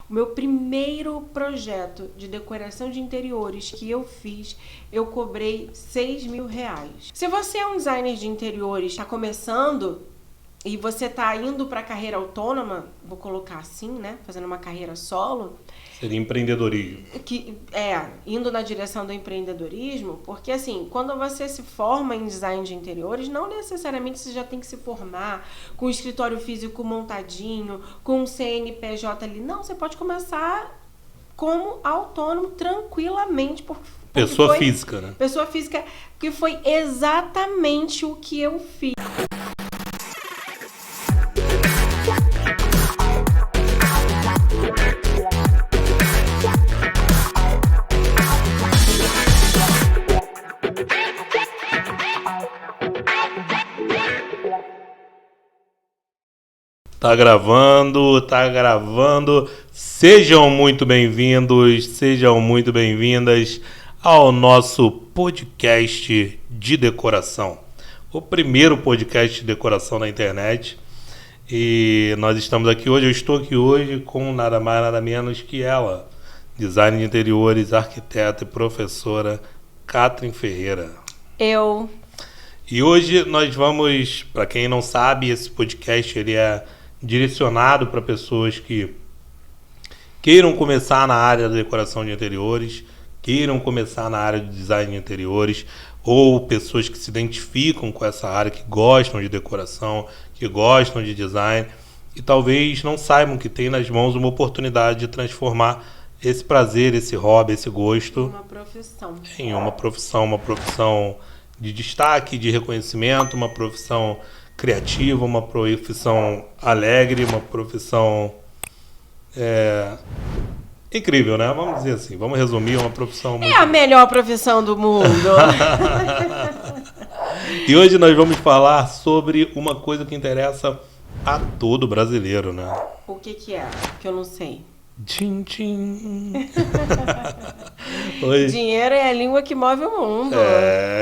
O meu primeiro projeto de decoração de interiores que eu fiz, eu cobrei R$6.000. Se você é um designer de interiores, está começando e você está indo para a carreira autônoma, vou colocar assim, né? Fazendo uma carreira solo. Seria empreendedorismo. Indo na direção do empreendedorismo, porque assim, quando você se forma em design de interiores, não necessariamente você já tem que se formar com o escritório físico montadinho, com um CNPJ ali. Não, você pode começar como autônomo tranquilamente. Pessoa física, né? Pessoa física, que foi exatamente o que eu fiz. Tá gravando. Sejam muito bem-vindos, sejam muito bem-vindas ao nosso podcast de decoração. O primeiro podcast de decoração na internet. E nós estamos aqui hoje, eu estou aqui hoje com nada mais, nada menos que ela, design de interiores, arquiteta e professora Catherine Ferreira. Eu. E hoje nós vamos, para quem não sabe, esse podcast ele é direcionado para pessoas que queiram começar na área da decoração de interiores, queiram começar na área de design de interiores, ou pessoas que se identificam com essa área, que gostam de decoração, que gostam de design e talvez não saibam que tem nas mãos uma oportunidade de transformar esse prazer, esse hobby, esse gosto em uma profissão de destaque, de reconhecimento, uma profissão criativa, uma profissão alegre, uma profissão incrível, né? Vamos dizer assim, vamos resumir, uma profissão muito... É a melhor profissão do mundo. E hoje nós vamos falar sobre uma coisa que interessa a todo brasileiro, né? O que é? Que eu não sei. Tchim, tchim. Dinheiro é a língua que move o mundo.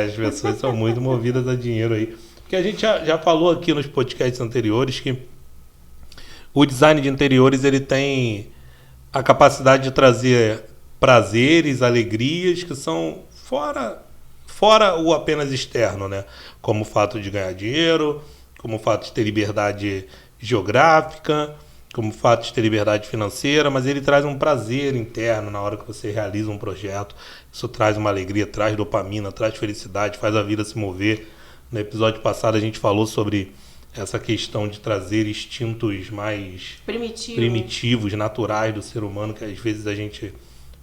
As pessoas são muito movidas a dinheiro aí. Porque a gente já falou aqui nos podcasts anteriores que o design de interiores ele tem a capacidade de trazer prazeres, alegrias que são fora o apenas externo, né? Como o fato de ganhar dinheiro, como o fato de ter liberdade geográfica, como o fato de ter liberdade financeira, mas ele traz um prazer interno na hora que você realiza um projeto. Isso traz uma alegria, traz dopamina, traz felicidade, faz a vida se mover. No episódio passado a gente falou sobre essa questão de trazer instintos mais primitivos, naturais do ser humano, que às vezes a gente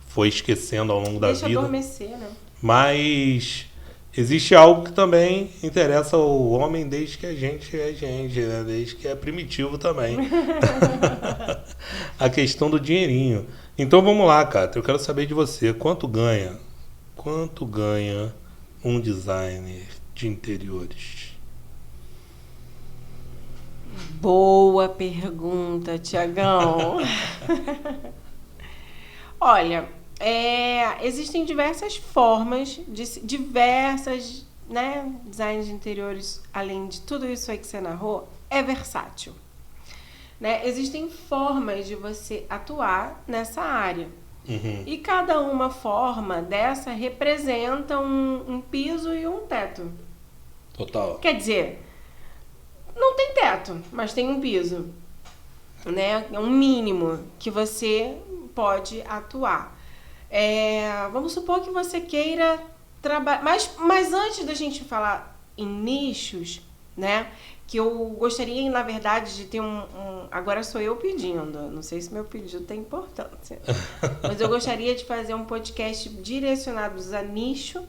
foi esquecendo ao longo da vida. Deixa adormecer, né? Mas existe algo que também interessa ao homem desde que a gente é gente, né? Desde que é primitivo também. A questão do dinheirinho. Então vamos lá, cara. Eu quero saber de você. Quanto ganha um designer de interiores? Boa pergunta, Tiagão. Olha, existem diversas formas, diversas, né, designs de interiores, além de tudo isso aí que você narrou, é versátil. Né? Existem formas de você atuar nessa área. Uhum. E cada uma forma dessa representa um piso e um teto. Total. Quer dizer, não tem teto, mas tem um piso. Né? É um mínimo que você pode atuar. Vamos supor que você queira trabalhar... Mas antes da gente falar em nichos, né? Que eu gostaria, na verdade, de ter agora sou eu pedindo. Não sei se meu pedido tem importância. Mas eu gostaria de fazer um podcast direcionado a nicho.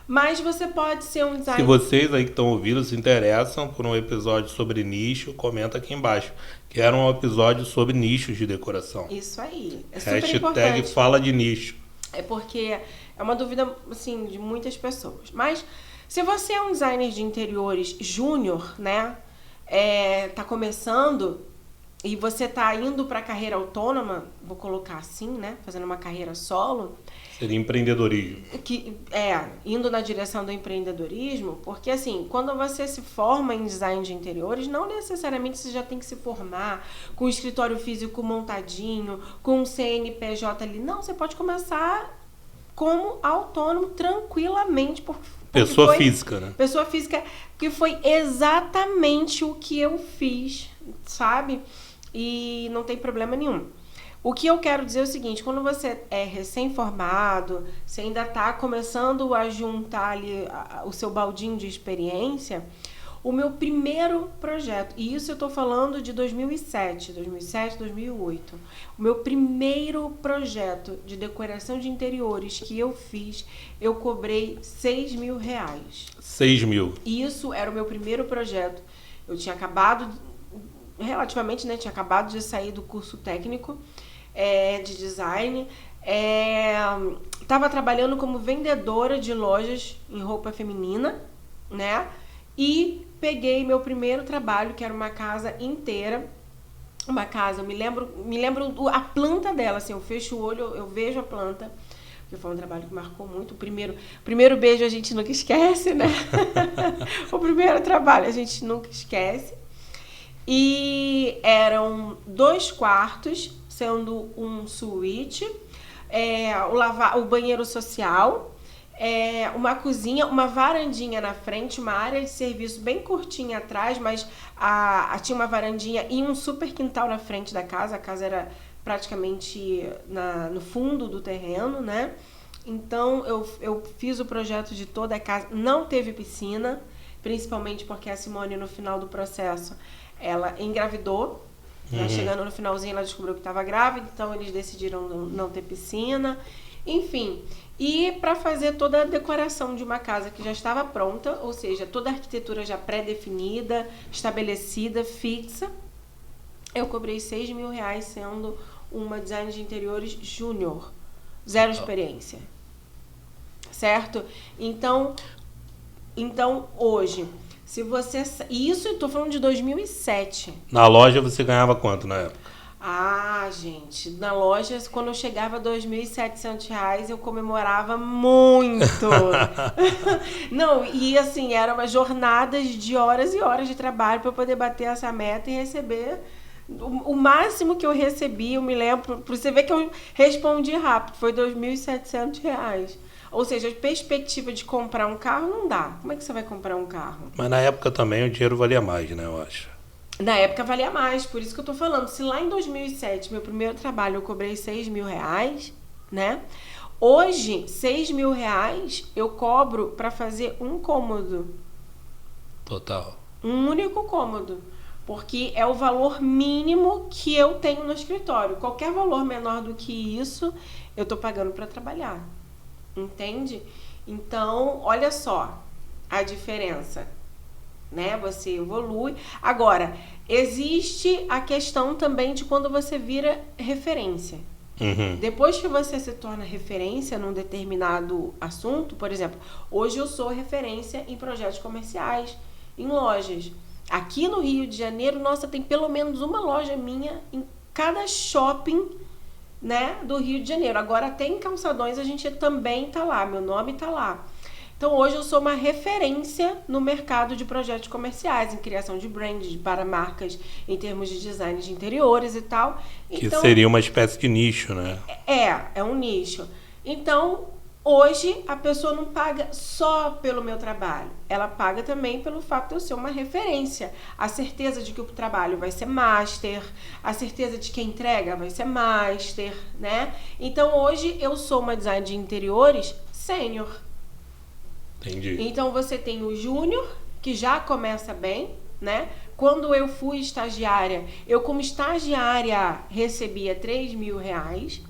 Mas você pode ser um designer... Se vocês aí que estão ouvindo se interessam por um episódio sobre nicho, comenta aqui embaixo. Quero um episódio sobre nichos de decoração. Isso aí. É super importante. Hashtag fala de nicho. É porque é uma dúvida, assim, de muitas pessoas. Mas se você é um designer de interiores júnior, né? Tá começando e você tá indo para a carreira autônoma, vou colocar assim, né? Fazendo uma carreira solo. Seria empreendedorismo. Indo na direção do empreendedorismo, porque assim, quando você se forma em design de interiores, não necessariamente você já tem que se formar com o escritório físico montadinho, com um CNPJ ali. Não, você pode começar como autônomo tranquilamente. Pessoa física, né? Pessoa física, que foi exatamente o que eu fiz, sabe? E não tem problema nenhum. O que eu quero dizer é o seguinte, quando você é recém-formado, você ainda está começando a juntar ali o seu baldinho de experiência, o meu primeiro projeto, e isso eu estou falando de 2007, 2008, o meu primeiro projeto de decoração de interiores que eu fiz, eu cobrei R$6.000. 6.000. Isso era o meu primeiro projeto. Eu tinha acabado, relativamente, né, tinha acabado de sair do curso técnico, de design, estava trabalhando como vendedora de lojas em roupa feminina, né? E peguei meu primeiro trabalho, que era uma casa inteira, uma casa, eu me lembro a planta dela, assim, eu fecho o olho, eu vejo a planta, porque foi um trabalho que marcou muito. O primeiro beijo a gente nunca esquece, né? O primeiro trabalho a gente nunca esquece. E eram 2 quartos, sendo um suíte, o banheiro social, uma cozinha, uma varandinha na frente, uma área de serviço bem curtinha atrás, mas tinha uma varandinha e um super quintal na frente da casa. A casa era praticamente no fundo do terreno, né? Então eu fiz o projeto de toda a casa. Não teve piscina, principalmente porque a Simone, no final do processo, ela engravidou. Né? Chegando no finalzinho, ela descobriu que estava grávida, então eles decidiram não ter piscina. Enfim, e para fazer toda a decoração de uma casa que já estava pronta, ou seja, toda a arquitetura já pré-definida, estabelecida, fixa, eu cobrei R$6.000, sendo uma design de interiores júnior, 0 experiência, certo? Então hoje, se você... Isso eu estou falando de 2007. Na loja você ganhava quanto na época? Gente, na loja, quando eu chegava a R$2.700, eu comemorava muito. Não, e assim, eram umas jornadas de horas e horas de trabalho para eu poder bater essa meta e receber o máximo que eu recebi. Eu me lembro, para você ver que eu respondi rápido, foi R$2.700. Ou seja, a perspectiva de comprar um carro não dá. Como é que você vai comprar um carro? Mas na época também o dinheiro valia mais, né, eu acho. Na época valia mais, por isso que eu tô falando. Se lá em 2007, meu primeiro trabalho, eu cobrei R$6.000, né? Hoje, R$6.000 eu cobro para fazer um cômodo. Total. Um único cômodo. Porque é o valor mínimo que eu tenho no escritório. Qualquer valor menor do que isso, eu tô pagando para trabalhar. Entende? Então, olha só a diferença. Né? Você evolui. Agora, existe a questão também de quando você vira referência. Depois que você se torna referência num determinado assunto, por exemplo, hoje eu sou referência em projetos comerciais, em lojas. Aqui no Rio de Janeiro, nossa, tem pelo menos uma loja minha em cada shopping, né, do Rio de Janeiro. Agora até em Calçadões a gente também tá lá, meu nome tá lá. Então hoje eu sou uma referência no mercado de projetos comerciais, em criação de brand para marcas em termos de design de interiores e tal. Então, que seria uma espécie de nicho, né? É um nicho. Então hoje a pessoa não paga só pelo meu trabalho, ela paga também pelo fato de eu ser uma referência. A certeza de que o trabalho vai ser master, a certeza de que a entrega vai ser master, né? Então hoje eu sou uma designer de interiores sênior. Entendi. Então você tem o júnior, que já começa bem, né? Quando eu fui estagiária, eu como estagiária recebia R$3.000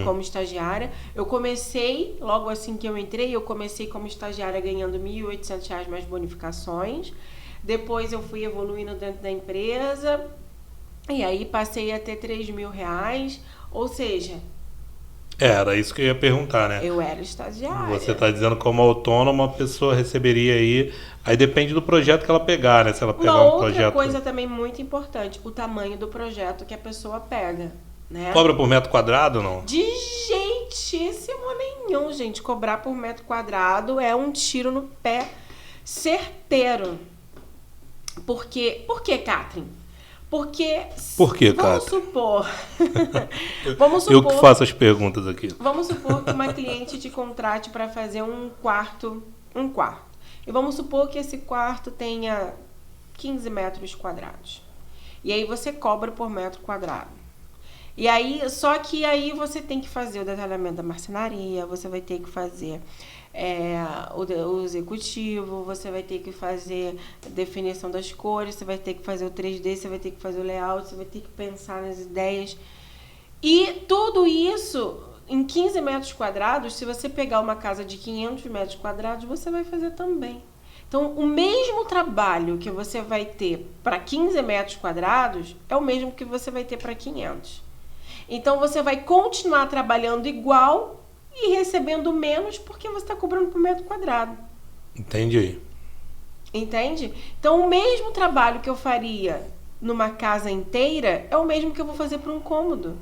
como estagiária. Eu comecei, logo assim que eu entrei, eu comecei como estagiária ganhando R$1.800 mais bonificações. Depois eu fui evoluindo dentro da empresa e aí passei a ter R$3.000. Ou seja... Era isso que eu ia perguntar, né? Eu era estagiária. Você está dizendo como autônoma, a pessoa receberia aí depende do projeto que ela pegar, né? Se ela pegar um projeto... Outra coisa também muito importante, o tamanho do projeto que a pessoa pega, né? Cobra por metro quadrado ou não? De jeitíssimo nenhum, gente. Cobrar por metro quadrado é um tiro no pé certeiro. Por quê, Catherine? Porque... Por quê, vamos Catherine? supor... Eu que faço as perguntas aqui. Vamos supor que uma cliente te contrate para fazer um quarto. E vamos supor que esse quarto tenha 15 metros quadrados. E aí você cobra por metro quadrado. E aí, só que aí você tem que fazer o detalhamento da marcenaria, você vai ter que fazer o executivo, você vai ter que fazer a definição das cores, você vai ter que fazer o 3D, você vai ter que fazer o layout, você vai ter que pensar nas ideias. E tudo isso em 15 metros quadrados, se você pegar uma casa de 500 metros quadrados, você vai fazer também. Então, o mesmo trabalho que você vai ter para 15 metros quadrados é o mesmo que você vai ter para 500. Então, você vai continuar trabalhando igual e recebendo menos porque você está cobrando por metro quadrado. Entendi. Entende? Então, o mesmo trabalho que eu faria numa casa inteira é o mesmo que eu vou fazer para um cômodo.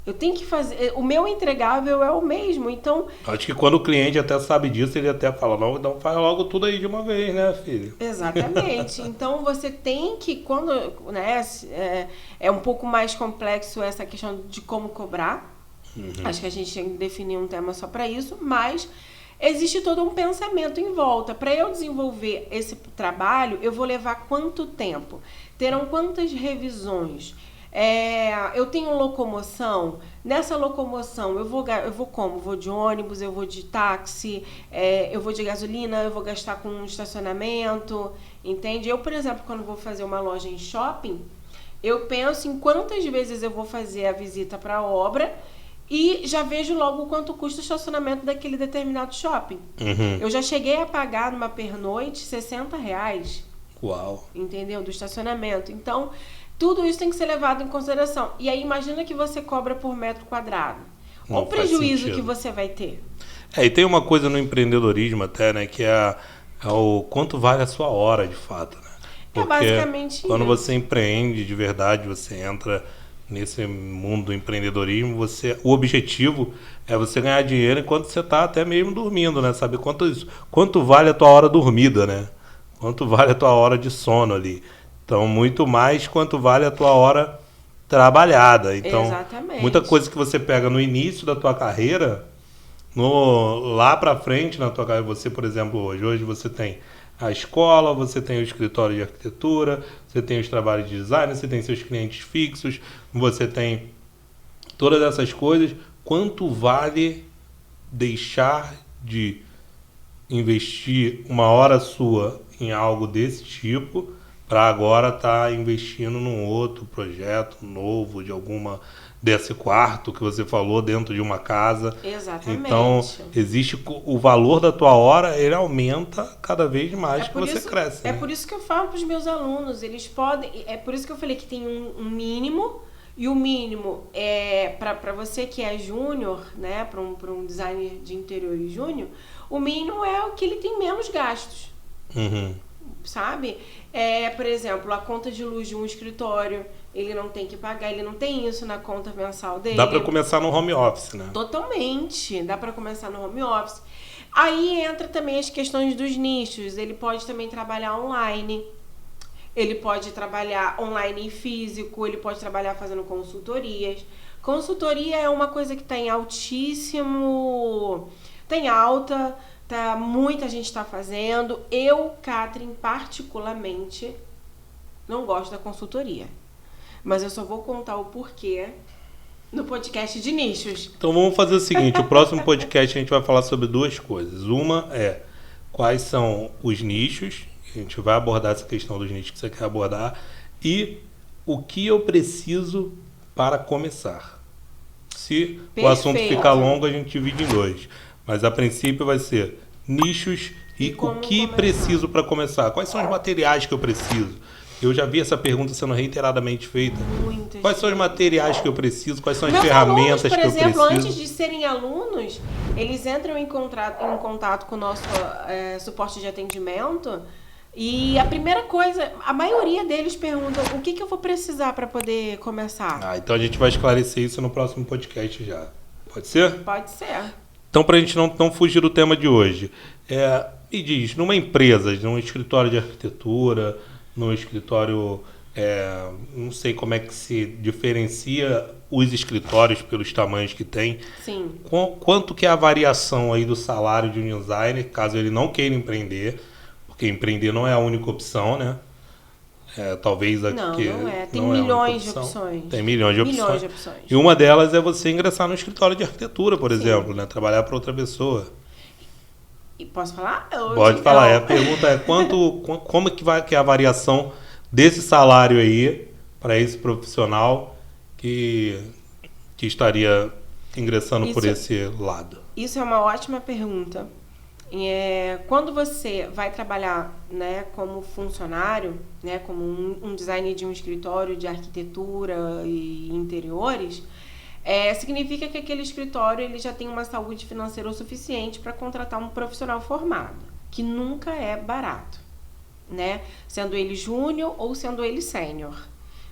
Eu tenho que fazer... O meu entregável é o mesmo, então... Acho que quando o cliente até sabe disso, ele até fala, não, então faz logo tudo aí de uma vez, né, filho? Exatamente. Então, você tem que... Quando, né, é um pouco mais complexo essa questão de como cobrar. Uhum. Acho que a gente tem que definir um tema só para isso, mas existe todo um pensamento em volta. Para eu desenvolver esse trabalho, eu vou levar quanto tempo? Terão quantas revisões? Eu tenho locomoção. Nessa locomoção eu vou como? Vou de ônibus, eu vou de táxi, eu vou de gasolina, eu vou gastar com um estacionamento, entende? Eu, por exemplo, quando vou fazer uma loja em shopping, eu penso em quantas vezes eu vou fazer a visita para a obra e já vejo logo quanto custa o estacionamento daquele determinado shopping. Uhum. Eu já cheguei a pagar numa pernoite R$60. Uau! Entendeu? Do estacionamento. Então, tudo isso tem que ser levado em consideração. E aí, imagina que você cobra por metro quadrado. Olha o prejuízo que você vai ter. E tem uma coisa no empreendedorismo até, né? Que é o quanto vale a sua hora, de fato, né? Porque basicamente quando isso. você empreende de verdade, você entra nesse mundo do empreendedorismo, o objetivo é você ganhar dinheiro enquanto você está até mesmo dormindo, né? Saber quanto vale a tua hora dormida, né? Quanto vale a tua hora de sono ali. Então, muito mais quanto vale a tua hora trabalhada. Então, exatamente. Muita coisa que você pega no início da tua carreira, lá para frente na tua carreira, você, por exemplo, hoje você tem a escola, você tem o escritório de arquitetura, você tem os trabalhos de design, você tem seus clientes fixos, você tem todas essas coisas. Quanto vale deixar de investir uma hora sua em algo desse tipo para agora estar investindo num outro projeto novo desse quarto que você falou dentro de uma casa? Exatamente. Então, existe o valor da tua hora, ele aumenta cada vez mais que você cresce. É né? por isso que eu falo para os meus alunos, eles podem... É por isso que eu falei que tem um mínimo, e o mínimo é para você que é júnior, né, para um designer de interiores júnior, o mínimo é o que ele tem menos gastos. Uhum. Sabe? Por exemplo, a conta de luz de um escritório, ele não tem que pagar, ele não tem isso na conta mensal dele. Dá para começar no home office, né? Totalmente, dá para começar no home office. Aí entra também as questões dos nichos, ele pode também trabalhar online, ele pode trabalhar online e físico, ele pode trabalhar fazendo consultorias. Consultoria é uma coisa que está em altíssimo... Tem alta... muita gente está fazendo. Eu, Catherine, particularmente, não gosto da consultoria. Mas eu só vou contar o porquê no podcast de nichos. Então vamos fazer o seguinte, o próximo podcast a gente vai falar sobre duas coisas. Uma é quais são os nichos, a gente vai abordar essa questão dos nichos que você quer abordar, e o que eu preciso para começar. Se Perfeito. O assunto ficar longo, a gente divide em dois. Mas a princípio vai ser nichos e o que preciso para começar. Quais são os materiais que eu preciso? Eu já vi essa pergunta sendo reiteradamente feita. Muito. muitas. Quais são os materiais que eu preciso? Quais são as Meus ferramentas alunos, por que eu exemplo, preciso? antes de serem alunos, eles entram em contato com o nosso suporte de atendimento e a primeira coisa, a maioria deles perguntam o que eu vou precisar para poder começar. Então a gente vai esclarecer isso no próximo podcast já. Pode ser? Pode ser. Então, para a gente não fugir do tema de hoje, me diz, numa empresa, num escritório de arquitetura, num escritório, não sei como é que se diferencia os escritórios pelos tamanhos que tem. Sim. Quanto que é a variação aí do salário de um designer, caso ele não queira empreender, porque empreender não é a única opção, né? Talvez aqui Não é. Tem não é a única milhões de opção. opções. Tem milhões de opções. Milhões de opções. E uma delas é você ingressar no escritório de arquitetura, por Sim. exemplo, né? Trabalhar para outra pessoa. E posso falar? Pode falar. A pergunta é como que é a variação desse salário aí para esse profissional que estaria ingressando por esse lado? Isso é uma ótima pergunta. Quando você vai trabalhar, né, como funcionário, né, como um designer de um escritório de arquitetura e interiores, significa que aquele escritório ele já tem uma saúde financeira o suficiente para contratar um profissional formado, que nunca é barato, né? Sendo ele júnior ou sendo ele sênior.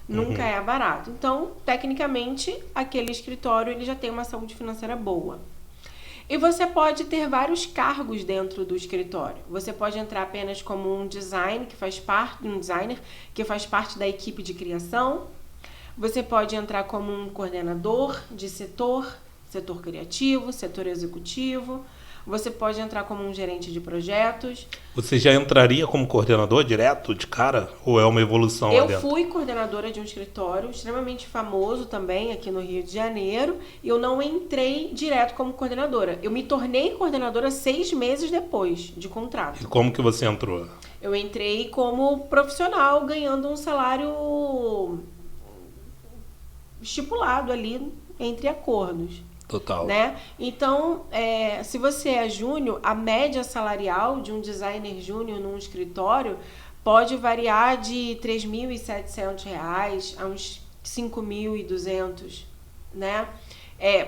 Nunca é barato. Então, tecnicamente, aquele escritório ele já tem uma saúde financeira boa. E você pode ter vários cargos dentro do escritório. Você pode entrar apenas como um designer que faz parte da equipe de criação. Você pode entrar como um coordenador de setor criativo, setor executivo. Você pode entrar como um gerente de projetos. Você já entraria como coordenador direto, de cara? Ou é uma evolução lá dentro? Eu fui coordenadora de um escritório extremamente famoso também aqui no Rio de Janeiro. E eu não entrei direto como coordenadora. Eu me tornei coordenadora 6 meses depois de contrato. E como que você entrou? Eu entrei como profissional, ganhando um salário estipulado ali entre acordos. Total. Né? Então, se você é júnior, a média salarial de um designer júnior num escritório pode variar de R$ 3.700 a uns 5.200, né?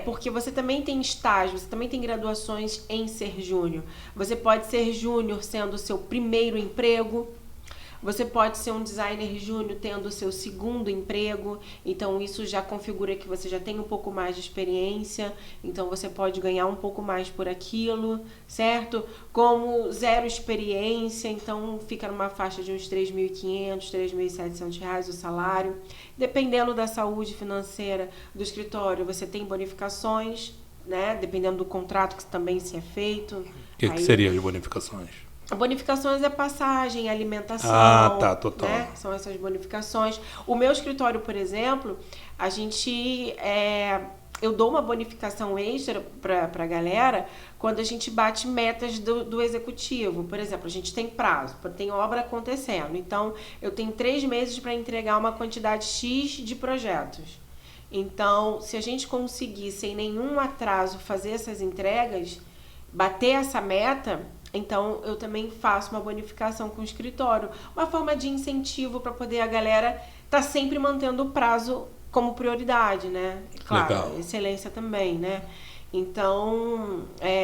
Porque você também tem estágio, você também tem graduações em ser júnior. Você pode ser júnior sendo o seu primeiro emprego. Você pode ser um designer júnior tendo o seu segundo emprego, então isso já configura que você já tem um pouco mais de experiência, então você pode ganhar um pouco mais por aquilo, certo? Como zero experiência, então fica numa faixa de uns R$ 3.500, R$ 3.700 o salário. Dependendo da saúde financeira do escritório, você tem bonificações, né? Dependendo do contrato que também se é feito. O que seria as bonificações? Bonificações é passagem, alimentação. Ah, tá, total. Né? São essas bonificações. O meu escritório, por exemplo, a gente... eu dou uma bonificação extra para a galera quando a gente bate metas do executivo. Por exemplo, a gente tem prazo, tem obra acontecendo. Então, eu tenho 3 meses para entregar uma quantidade X de projetos. Então, se a gente conseguir, sem nenhum atraso, fazer essas entregas, bater essa meta... Então, eu também faço uma bonificação com o escritório. Uma forma de incentivo para poder a galera estar sempre mantendo o prazo como prioridade, né? Claro, legal. Excelência também, né? Então,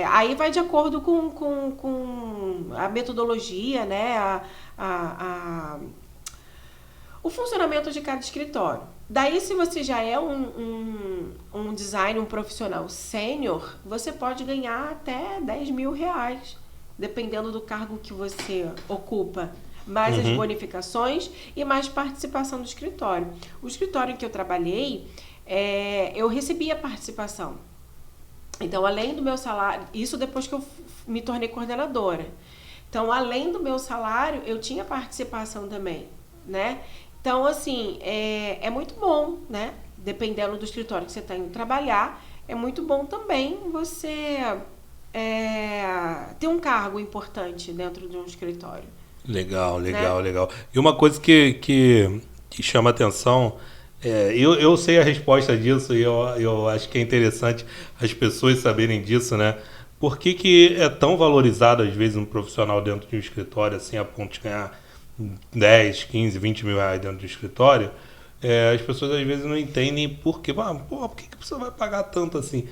aí vai de acordo com a metodologia, né? O funcionamento de cada escritório. Daí, se você já é um designer, um profissional sênior, você pode ganhar até R$ 10.000. Dependendo do cargo que você ocupa, mais as bonificações e mais participação do escritório. O escritório em que eu trabalhei, eu recebia participação. Então, além do meu salário, isso depois que eu me tornei coordenadora. Então, além do meu salário, eu tinha participação também, né? Então, assim, é muito bom, né? Dependendo do escritório que você está indo trabalhar, é muito bom também você... ter um cargo importante dentro de um escritório. Legal. E uma coisa que chama atenção, eu sei a resposta disso e eu acho que é interessante as pessoas saberem disso, né? Por que é tão valorizado, às vezes, um profissional dentro de um escritório, assim, a ponto de ganhar 10, 15, 20 mil reais dentro do escritório? as pessoas às vezes não entendem por quê. Por que a pessoa vai pagar tanto assim?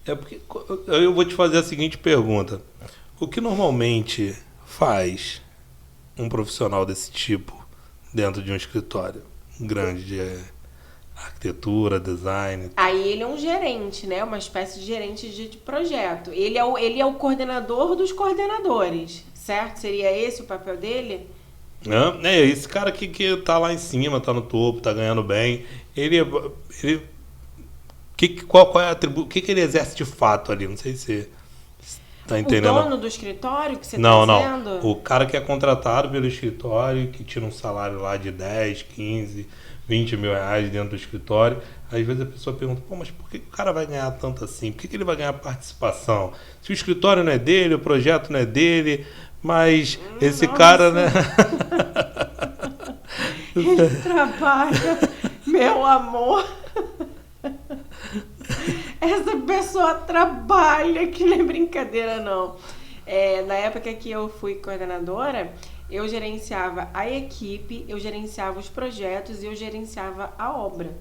É porque eu vou te fazer a seguinte pergunta. O que normalmente faz um profissional desse tipo dentro de um escritório grande de arquitetura, design? Aí ele é um gerente, né? Uma espécie de gerente de projeto. Ele é o coordenador dos coordenadores, certo? Seria esse o papel dele? Esse cara que tá lá em cima, tá no topo, tá ganhando bem. Qual é a atributo? O que ele exerce de fato ali? Não sei se tá entendendo. O dono do escritório que você Não, tá não. dizendo? O cara que é contratado pelo escritório, que tira um salário lá de 10, 15, 20 mil reais dentro do escritório. Às vezes a pessoa pergunta, mas por que o cara vai ganhar tanto assim? Por que ele vai ganhar participação? Se o escritório não é dele, o projeto não é dele, mas esse cara, né? Ele trabalha, meu amor. Essa pessoa trabalha, que não é brincadeira, não. Na época que eu fui coordenadora, eu gerenciava a equipe, eu gerenciava os projetos e eu gerenciava a obra.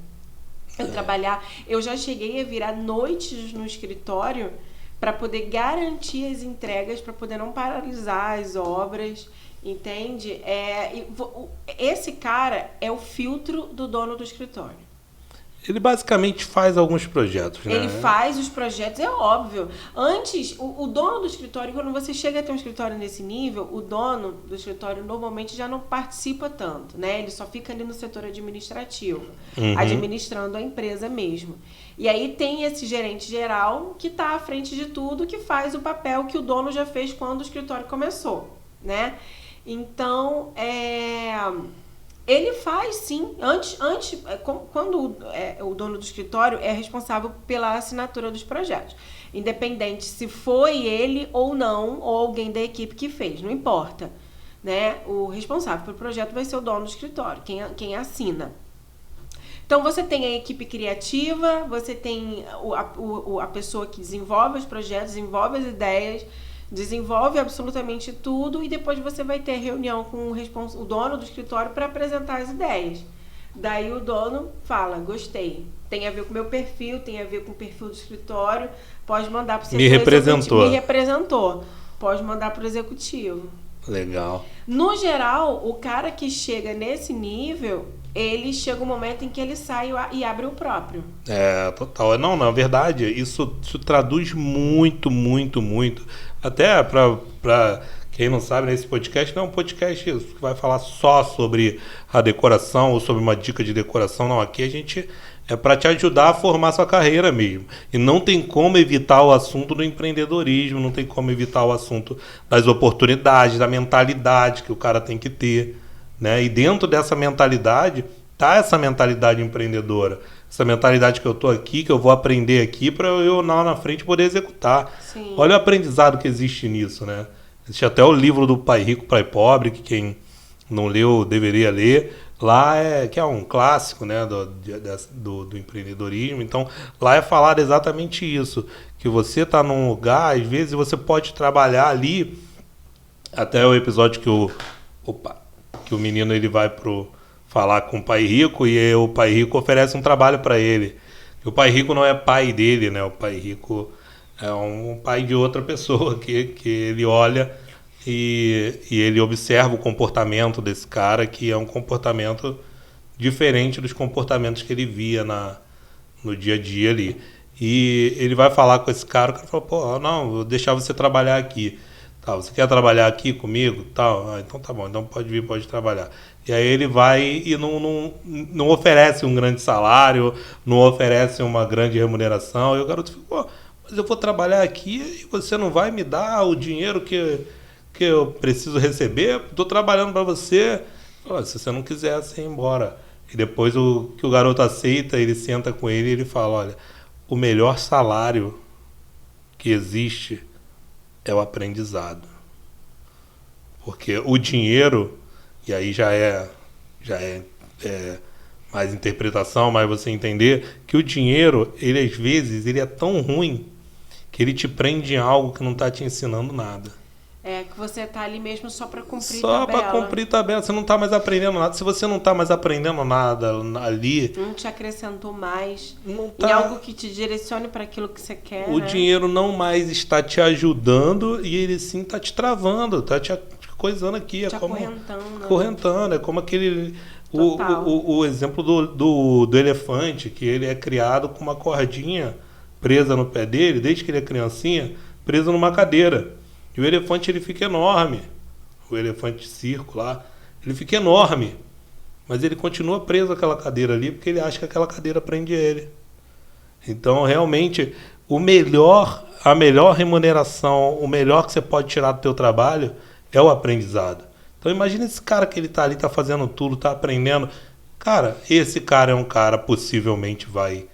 Eu já cheguei a virar noites no escritório para poder garantir as entregas, para poder não paralisar as obras, entende? Esse cara é o filtro do dono do escritório. Ele basicamente faz alguns projetos, né? Ele faz os projetos, é óbvio. Antes, o dono do escritório, quando você chega a ter um escritório nesse nível, o dono do escritório normalmente já não participa tanto, né? Ele só fica ali no setor administrativo, administrando a empresa mesmo. E aí tem esse gerente geral que está à frente de tudo, que faz o papel que o dono já fez quando o escritório começou, né? Então, ele faz, sim. Quando o dono do escritório é responsável pela assinatura dos projetos. Independente se foi ele ou não, ou alguém da equipe que fez, não importa. Né? O responsável pelo projeto vai ser o dono do escritório, quem assina. Então, você tem a equipe criativa, você tem a pessoa que desenvolve os projetos, desenvolve as ideias, desenvolve absolutamente tudo e depois você vai ter reunião com o dono do escritório para apresentar as ideias. Daí o dono fala, gostei, tem a ver com o meu perfil, tem a ver com o perfil do escritório, pode mandar para o setor executivo. Me representou. Pode mandar para o executivo. Legal. No geral, o cara que chega nesse nível, ele chega um momento em que ele sai e abre o próprio. Total. Não, na verdade, isso traduz muito, muito, muito. Até para quem não sabe, esse podcast não é um podcast que vai falar só sobre a decoração ou sobre uma dica de decoração. Não, aqui a gente é para te ajudar a formar sua carreira mesmo. E não tem como evitar o assunto do empreendedorismo, não tem como evitar o assunto das oportunidades, da mentalidade que o cara tem que ter, né? E dentro dessa mentalidade, tá essa mentalidade empreendedora. Essa mentalidade que eu tô aqui, que eu vou aprender aqui para eu lá na frente poder executar. Sim. Olha o aprendizado que existe nisso, né? Existe até o livro do Pai Rico, Pai Pobre, que quem não leu deveria ler. Lá que é um clássico, né, do empreendedorismo. Então, lá é falar exatamente isso. Que você tá num lugar, às vezes você pode trabalhar ali, até o episódio que o menino ele vai falar com o Pai Rico e o Pai Rico oferece um trabalho para ele. E o Pai Rico não é pai dele, né? O Pai Rico é um pai de outra pessoa que ele olha e ele observa o comportamento desse cara, que é um comportamento diferente dos comportamentos que ele via no dia a dia ali. E ele vai falar com esse cara, o cara fala, não, vou deixar você trabalhar aqui. Tá, você quer trabalhar aqui comigo? Tal? Então tá bom, então pode vir, pode trabalhar. E aí ele vai e não oferece um grande salário, não oferece uma grande remuneração. E o garoto fica, mas eu vou trabalhar aqui e você não vai me dar o dinheiro que eu preciso receber? Estou trabalhando para você. Se você não quiser, você ir embora. E depois que o garoto aceita, ele senta com ele e ele fala, olha, o melhor salário que existe é o aprendizado. Porque o dinheiro, e aí já é mais interpretação, mas você entender que o dinheiro, ele às vezes, ele é tão ruim que ele te prende em algo que não está te ensinando nada. Que você tá ali mesmo só para cumprir Só tabela. para cumprir tabela. Você não tá mais aprendendo nada. Se você não tá mais aprendendo nada ali... Não te acrescentou mais não em algo que te direcione para aquilo que você quer, O dinheiro não mais está te ajudando e ele sim está te travando, está te coisando aqui. Te acorrentando. Acorrentando. É como aquele... O exemplo do elefante, que ele é criado com uma cordinha presa no pé dele, desde que ele é criancinha, preso numa cadeira. E o elefante ele fica enorme. O elefante de circo lá, ele fica enorme. Mas ele continua preso àquela cadeira ali, porque ele acha que aquela cadeira prende ele. Então, realmente, a melhor remuneração, o melhor que você pode tirar do teu trabalho é o aprendizado. Então, imagina esse cara que ele está ali, está fazendo tudo, está aprendendo. Cara, esse cara é um cara, possivelmente, vai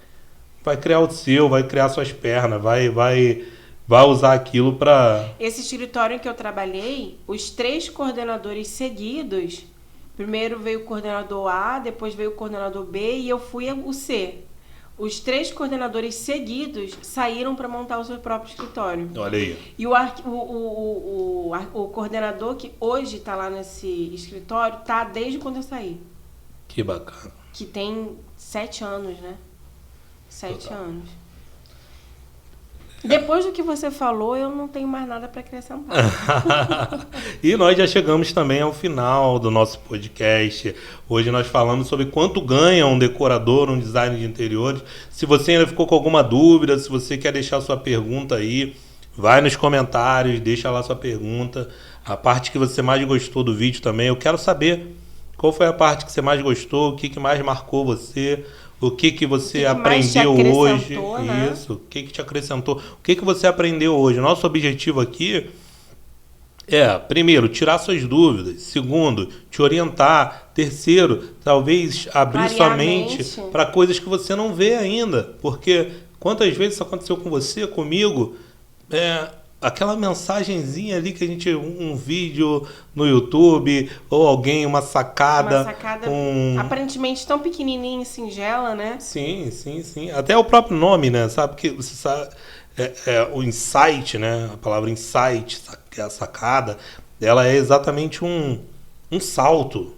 criar o seu, vai criar suas pernas, vai usar aquilo para... Esse escritório em que eu trabalhei, os 3 coordenadores seguidos, primeiro veio o coordenador A, depois veio o coordenador B e eu fui o C. Os 3 coordenadores seguidos saíram para montar o seu próprio escritório. Olha aí. E o coordenador que hoje está lá nesse escritório está desde quando eu saí. Que bacana. Que tem 7 anos, né? 7 anos. Depois do que você falou, eu não tenho mais nada para acrescentar. E nós já chegamos também ao final do nosso podcast. Hoje nós falamos sobre quanto ganha um decorador, um designer de interiores. Se você ainda ficou com alguma dúvida, se você quer deixar sua pergunta aí, vai nos comentários, deixa lá sua pergunta. A parte que você mais gostou do vídeo também, eu quero saber qual foi a parte que você mais gostou, o que mais marcou você. O que você aprendeu hoje? Né? Isso, o que te acrescentou? O que você aprendeu hoje? Nosso objetivo aqui é, primeiro, tirar suas dúvidas. Segundo, te orientar. Terceiro, talvez abrir sua mente para coisas que você não vê ainda. Porque quantas vezes isso aconteceu com você, comigo? Aquela mensagenzinha ali que a gente... Um vídeo no YouTube, ou alguém, uma sacada aparentemente tão pequenininha e singela, né? Sim. Até o próprio nome, né? Sabe que você sabe, o insight, né? A palavra insight, que é a sacada, ela é exatamente um salto.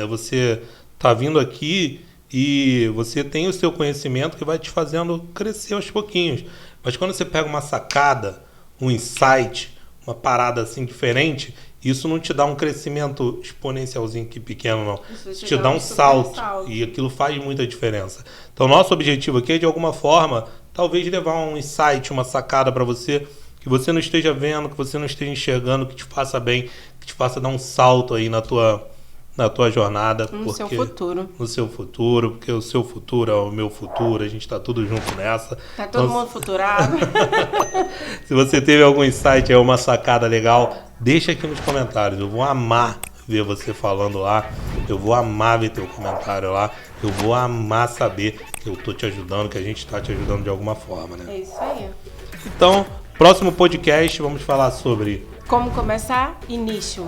Você tá vindo aqui e você tem o seu conhecimento que vai te fazendo crescer aos pouquinhos. Mas quando você pega uma sacada, um insight, uma parada assim diferente, isso não te dá um crescimento exponencialzinho aqui pequeno, não. Isso te dá um salto. E aquilo faz muita diferença. Então, nosso objetivo aqui é, de alguma forma, talvez levar um insight, uma sacada para você, que você não esteja vendo, que você não esteja enxergando, que te faça bem, que te faça dar um salto aí na tua jornada. No seu futuro. No seu futuro, porque o seu futuro é o meu futuro, a gente tá tudo junto nessa. Tá todo mundo futurado. Se você teve algum insight, uma sacada legal, deixa aqui nos comentários. Eu vou amar ver você falando lá. Eu vou amar ver teu comentário lá. Eu vou amar saber que eu tô te ajudando, que a gente tá te ajudando de alguma forma, né? É isso aí. Então, próximo podcast, vamos falar sobre... Como começar e nicho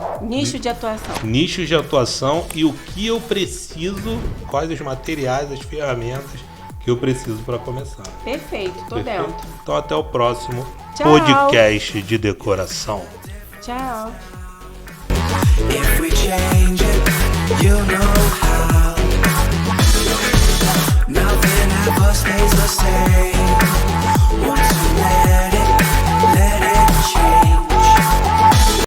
de atuação. Nichos de atuação e o que eu preciso, quais os materiais, as ferramentas que eu preciso para começar. Perfeito, tô dentro. Então até o próximo podcast de decoração. Tchau. If we change it, you know how.